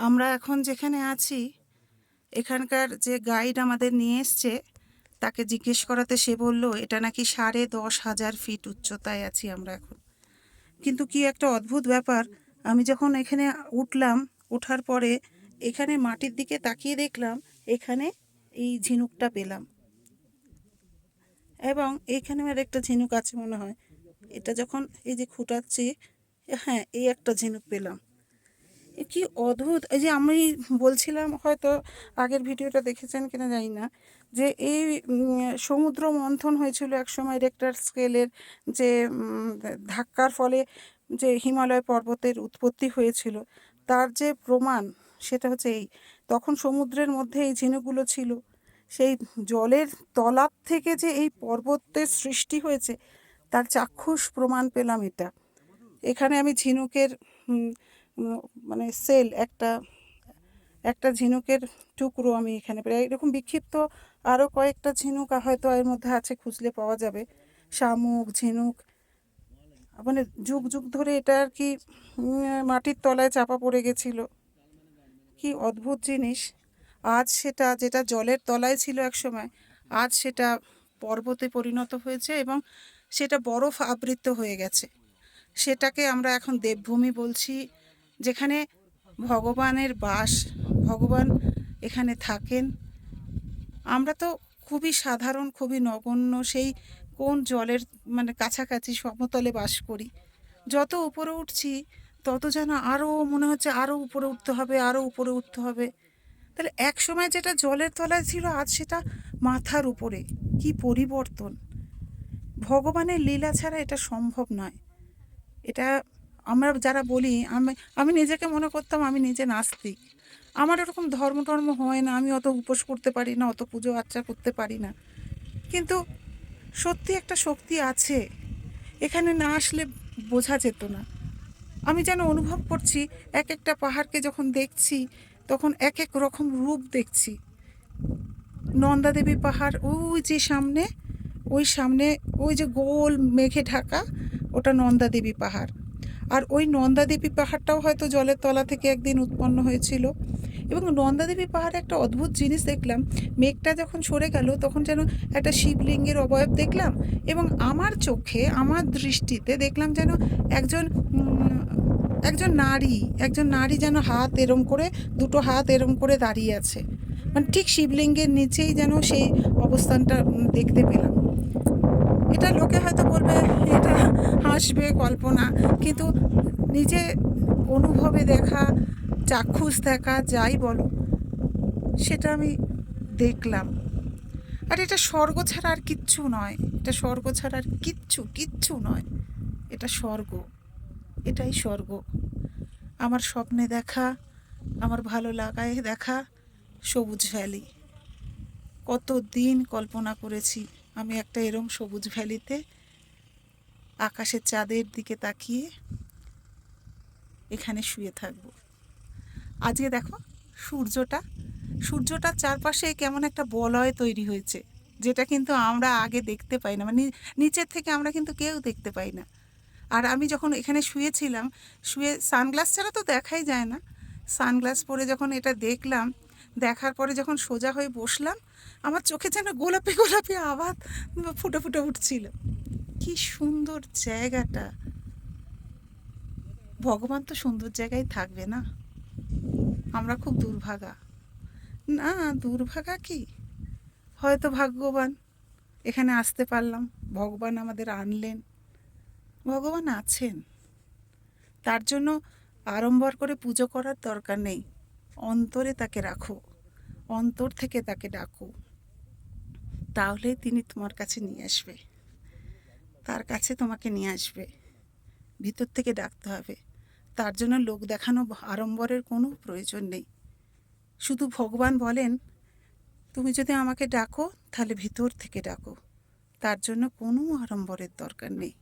আমরা এখন যেখানে আছি এখানকার যে গাইড আমাদের নিয়ে এসছে তাকে জিজ্ঞেস করাতে সে বলল এটা নাকি 10,500 ফিট উচ্চতায় আছি আমরা এখন। কিন্তু কি একটা অদ্ভুত ব্যাপার, আমি যখন এখানে উঠলাম, ওঠার পরে এখানে মাটির দিকে তাকিয়ে দেখলাম এখানে এই ঝিনুকটা পেলাম, এবং এইখানে আর একটা ঝিনুক আছে মনে হয়। এটা যখন এই যে খুঁটাচ্ছি, হ্যাঁ এই একটা ঝিনুক পেলাম। এ কি অদ্ভুত! এই যে আমি বলছিলাম, হয়তো আগের ভিডিওটা দেখেছেন কিনা জানি না, যে এই সমুদ্র মন্থন হয়েছিল একসময় রেক্টার স্কেলের যে ধাক্কার ফলে যে হিমালয় পর্বতের উৎপত্তি হয়েছিল, তার যে প্রমাণ সেটা হচ্ছে এই, তখন সমুদ্রের মধ্যে এই ঝিনুকগুলো ছিল। সেই জলের তলার থেকে যে এই পর্বতের সৃষ্টি হয়েছে তার চাক্ষুষ প্রমাণ পেলাম এটা। এখানে আমি ঝিনুকের মানে সেল একটা একটা ঝিনুকের টুকরো আমি এখানে প্রায় এরকম বিক্ষিপ্ত আরও কয়েকটা ঝিনুক হয়তো এর মধ্যে আছে, খুঁজলে পাওয়া যাবে। শামুক, ঝিনুক, মানে যুগ যুগ ধরে এটা আর কি মাটির তলায় চাপা পড়ে গেছিল। কি অদ্ভুত জিনিস! আজ সেটা, যেটা জলের তলায় ছিল এক সময়, আজ সেটা পর্বতে পরিণত হয়েছে এবং সেটা বরফ আবৃত হয়ে গেছে। সেটাকে আমরা এখন দেবভূমি বলছি, যেখানে ভগবানের বাস, ভগবান এখানে থাকেন। আমরা তো খুবই সাধারণ, খুবই নগণ্য, সেই কোন জলের মানে কাছাকাছি সমতলে বাস করি। যত উপরে উঠছি তত যেন আরও মনে হচ্ছে আরও উপরে উঠতে হবে, আরও উপরে উঠতে হবে। তাহলে এক সময় যেটা জলের তলায় ছিল আজ সেটা মাথার উপরে। কি পরিবর্তন! ভগবানের লীলা ছাড়া এটা সম্ভব নয়। এটা আমরা যারা বলি, আমি আমি নিজেকে মনে করতাম আমি নিজে নাস্তিক, আমার এরকম ধর্ম টর্ম হয় না, আমি অত উপোস করতে পারি না, অত পুজো আর্চা করতে পারি না, কিন্তু সত্যি একটা শক্তি আছে, এখানে না আসলে বোঝা যেত না। আমি যেন অনুভব করছি এক একটা পাহাড়কে যখন দেখছি তখন এক এক রকম রূপ দেখছি। নন্দাদেবী পাহাড় ওই যে সামনে, ওই সামনে ওই যে গোল মেঘে ঢাকা, ওটা নন্দাদেবী পাহাড়। আর ওই নন্দাদেবী পাহাড়টাও হয়তো জলের তলা থেকে একদিন উৎপন্ন হয়েছিল। এবং নন্দাদেবী পাহাড়ে একটা অদ্ভুত জিনিস দেখলাম, মেঘটা যখন সরে গেল তখন যেন একটা শিবলিঙ্গের অবয়ব দেখলাম, এবং আমার চোখে, আমার দৃষ্টিতে দেখলাম যেন একজন একজন নারী যেন হাত এরম করে, দুটো হাত এরম করে দাঁড়িয়ে আছে, মানে ঠিক শিবলিঙ্গের নিচেই যেন সেই অবস্থানটা দেখতে পেলাম। এটা লোকে হয়তো বলবে এটা হাসবে, কল্পনা, কিন্তু নিজে অনুভবে দেখা, চাক্ষুষ দেখা, যাই বলো, সেটা আমি দেখলাম। আর এটা স্বর্গ ছাড়া আর কিচ্ছু নয়, এটা স্বর্গ ছাড়া আর কিচ্ছু নয়, এটা স্বর্গ, এটাই স্বর্গ। আমার স্বপ্নে দেখা, আমার ভালো লাগায় দেখা সবুজ ভ্যালি। কত দিন কল্পনা করেছি আমি একটা এরম সবুজ ভ্যালিতে আকাশের চাঁদের দিকে তাকিয়ে এখানে শুয়ে থাকব। আজকে দেখো সূর্যটার চারপাশে কেমন একটা বলয় তৈরি হয়েছে, যেটা কিন্তু আমরা আগে দেখতে পাই না, মানে নিচের থেকে আমরা কিন্তু কেউ দেখতে পাই না। আর আমি যখন এখানে শুয়েছিলাম, সানগ্লাস ছাড়া তো দেখাই যায় না, সানগ্লাস পরে যখন এটা দেখলাম, দেখার পরে যখন সোজা হয়ে বসলাম, আমার চোখে যেন গোলাপি গোলাপি আভা ফুটে ফুটে উঠছিল। কি সুন্দর জায়গাটা! ভগবান তো সুন্দর জায়গায় থাকবে না, আমরা খুব দুর্ভাগা। না, দুর্ভাগা কি, হয়তো ভাগ্যবান, এখানে আসতে পারলাম, ভগবান আমাদের আনলেন। ভগবান আছেন, তার জন্য আড়ম্বর করে পুজো করার দরকার নেই, অন্তরে তাকে রাখো, অন্তর থেকে তাকে ডাকো, তাহলে তিনি তোমার কাছে নিয়ে আসবে, তার কাছে তোমাকে নিয়ে আসবে। ভিতর থেকে ডাকতে হবে, তার জন্য লোক দেখানো আড়ম্বরের কোনো প্রয়োজন নেই। শুধু ভগবান বলেন, তুমি যদি আমাকে ডাকো তাহলে ভিতর থেকে ডাকো, তার জন্য কোনো আড়ম্বরের দরকার নেই।